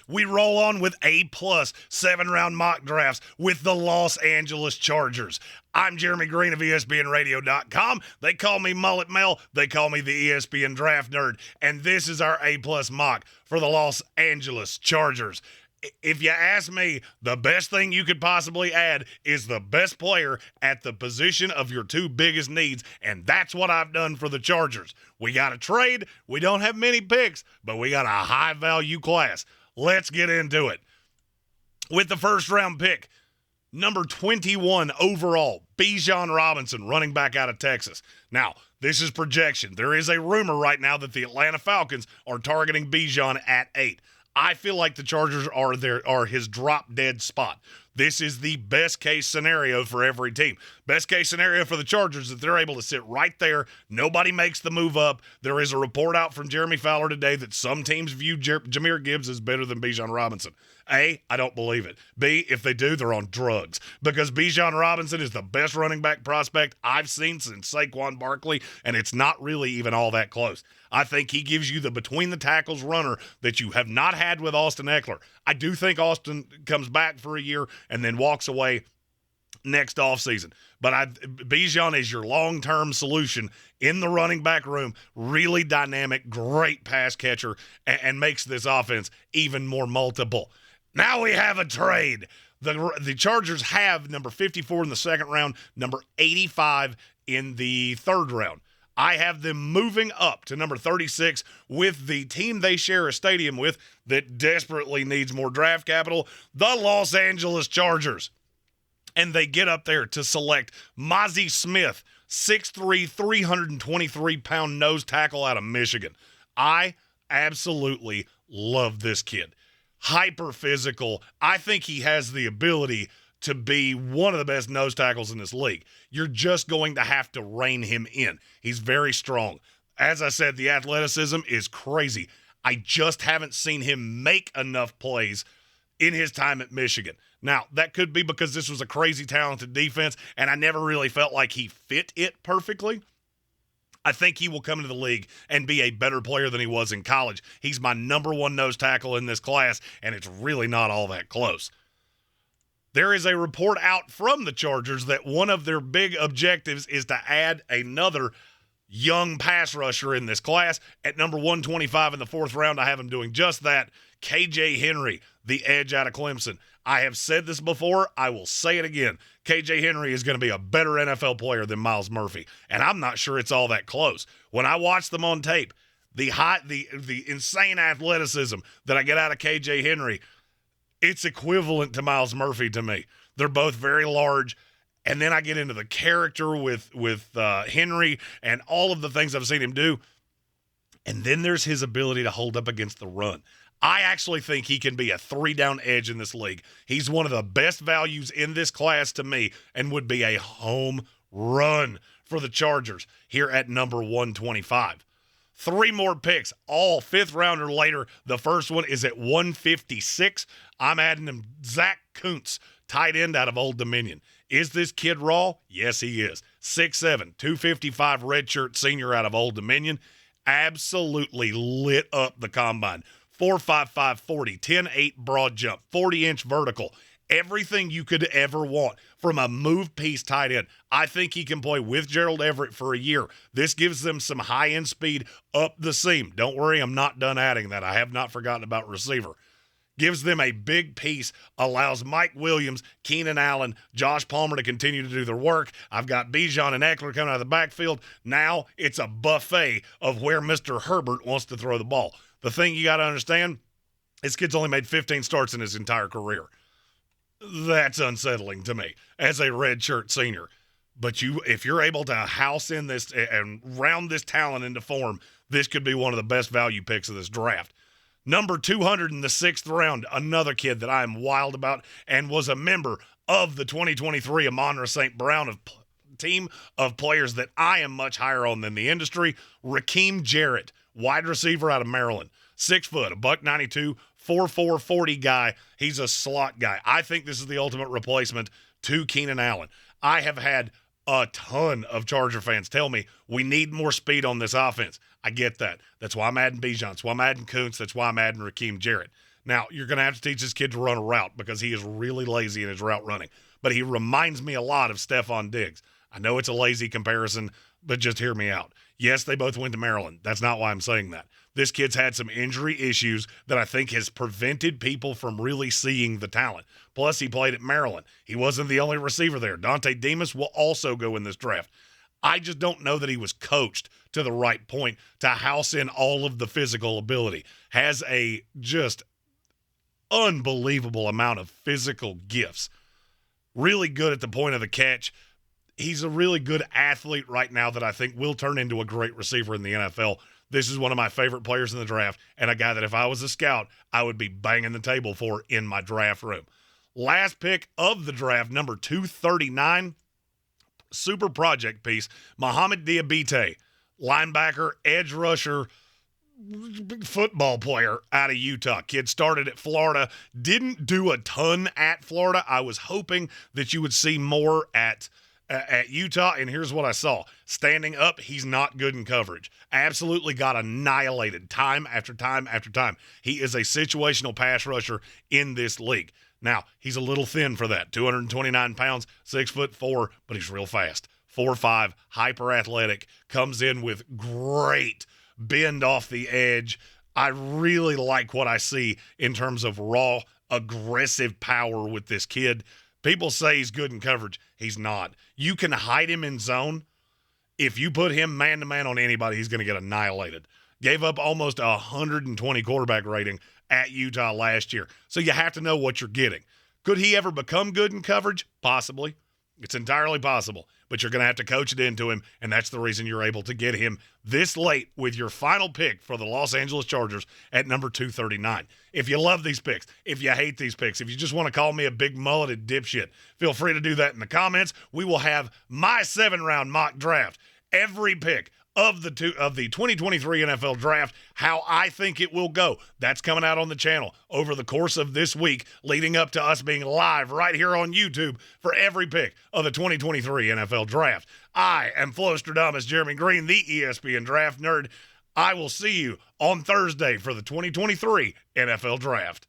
we roll on with A-plus 7-round mock drafts with the Los Angeles Chargers. I'm Jeremy Green of ESPNradio.com. They call me Mullet Mel. They call me the ESPN Draft Nerd. And this is our A-plus mock for the Los Angeles Chargers. If you ask me, the best thing you could possibly add is the best player at the position of your two biggest needs, and that's what I've done for the Chargers. We got a trade. We don't have many picks, but we got a high-value class. Let's get into it. With the first-round pick, number 21 overall, Bijan Robinson, running back out of Texas. Now, this is projection. There is a rumor right now that the Atlanta Falcons are targeting Bijan at 8. I feel like the Chargers are his drop-dead spot. This is the best-case scenario for every team. Best-case scenario for the Chargers is that they're able to sit right there. Nobody makes the move up. There is a report out from Jeremy Fowler today that some teams view Jahmyr Gibbs as better than Bijan Robinson. A, I don't believe it. B, if they do, they're on drugs. Because Bijan Robinson is the best running back prospect I've seen since Saquon Barkley, and it's not really even all that close. I think he gives you the between-the-tackles runner that you have not had with Austin Eckler. I do think Austin comes back for a year and then walks away next offseason. But Bijan is your long-term solution in the running back room, really dynamic, great pass catcher, and makes this offense even more multiple. Now we have a trade. The Chargers have number 54 in the second round, number 85 in the third round. I have them moving up to number 36 with the team they share a stadium with that desperately needs more draft capital, the Los Angeles Chargers. And they get up there to select Mazi Smith, 6'3", 323-pound nose tackle out of Michigan. I absolutely love this kid. Hyper physical. I think he has the ability to be one of the best nose tackles in this league. You're just going to have to rein him in. He's very strong. As I said, the athleticism is crazy. I just haven't seen him make enough plays in his time at Michigan. Now, that could be because this was a crazy talented defense, and I never really felt like he fit it perfectly. I think he will come into the league and be a better player than he was in college. He's my number one nose tackle in this class, and it's really not all that close. There is a report out from the Chargers that one of their big objectives is to add another young pass rusher in this class. At number 125 in the fourth round, I have him doing just that. KJ Henry, the edge out of Clemson. I have said this before. I will say it again. KJ Henry is going to be a better NFL player than Myles Murphy, and I'm not sure it's all that close. When I watch them on tape, the insane athleticism that I get out of KJ Henry, it's equivalent to Myles Murphy to me. They're both very large, and then I get into the character with Henry and all of the things I've seen him do, and then there's his ability to hold up against the run. I actually think he can be a 3-down edge in this league. He's one of the best values in this class to me and would be a home run for the Chargers here at number 125. 3 more picks, all fifth-rounder later. The first one is at 156. I'm adding him Zach Koontz, tight end out of Old Dominion. Is this kid raw? Yes, he is. 6'7", 255 redshirt senior out of Old Dominion. Absolutely lit up the combine. 4.55 40, 10.8 broad jump, 40-inch vertical. Everything you could ever want from a move piece tight end. I think he can play with Gerald Everett for a year. This gives them some high-end speed up the seam. Don't worry, I'm not done adding that. I have not forgotten about receiver. Gives them a big piece, allows Mike Williams, Keenan Allen, Josh Palmer to continue to do their work. I've got Bijan and Eckler coming out of the backfield. Now it's a buffet of where Mr. Herbert wants to throw the ball. The thing you got to understand, this kid's only made 15 starts in his entire career. That's unsettling to me as a redshirt senior. But if you're able to house in this and round this talent into form, this could be one of the best value picks of this draft. Number 200 in the sixth round, another kid that I am wild about and was a member of the 2023 Amon-Ra St. Brown team of players that I am much higher on than the industry. Rakeem Jarrett, wide receiver out of Maryland, 6 foot, $192, 4.4 40 guy. He's a slot guy. I think this is the ultimate replacement to Keenan Allen. I have had a ton of Charger fans tell me we need more speed on this offense. I get that. That's why I'm adding Bijan. That's why I'm adding Koontz. That's why I'm adding Rakeem Jarrett. Now, you're going to have to teach this kid to run a route because he is really lazy in his route running. But he reminds me a lot of Stephon Diggs. I know it's a lazy comparison, but just hear me out. Yes, they both went to Maryland. That's not why I'm saying that. This kid's had some injury issues that I think has prevented people from really seeing the talent. Plus, he played at Maryland. He wasn't the only receiver there. Dante Demas will also go in this draft. I just don't know that he was coached to the right point to house in all of the physical ability. Has a just unbelievable amount of physical gifts. Really good at the point of the catch. He's a really good athlete right now that I think will turn into a great receiver in the NFL. This is one of my favorite players in the draft, and a guy that if I was a scout, I would be banging the table for in my draft room. Last pick of the draft, number 239, super project piece, Mohamed Diabate, linebacker, edge rusher, football player out of Utah. Kid started at Florida, didn't do a ton at Florida. I was hoping that you would see more at Utah, and here's what I saw. Standing up, he's not good in coverage. Absolutely got annihilated time after time after time. He is a situational pass rusher in this league. Now, he's a little thin for that. 229 pounds, 6'4", but he's real fast. 4'5", hyper athletic, comes in with great bend off the edge. I really like what I see in terms of raw, aggressive power with this kid. People say he's good in coverage. He's not. You can hide him in zone. If you put him man-to-man on anybody, he's going to get annihilated. Gave up almost 120 quarterback rating at Utah last year. So you have to know what you're getting. Could he ever become good in coverage? Possibly. It's entirely possible, but you're going to have to coach it into him, and that's the reason you're able to get him this late with your final pick for the Los Angeles Chargers at number 239. If you love these picks, if you hate these picks, if you just want to call me a big mulleted dipshit, feel free to do that in the comments. We will have my 7-round mock draft, every pick of the 2023 NFL Draft, how I think it will go. That's coming out on the channel over the course of this week, leading up to us being live right here on YouTube for every pick of the 2023 NFL Draft. I am Flostradamus Jeremy Green, the ESPN Draft Nerd. I will see you on Thursday for the 2023 NFL Draft.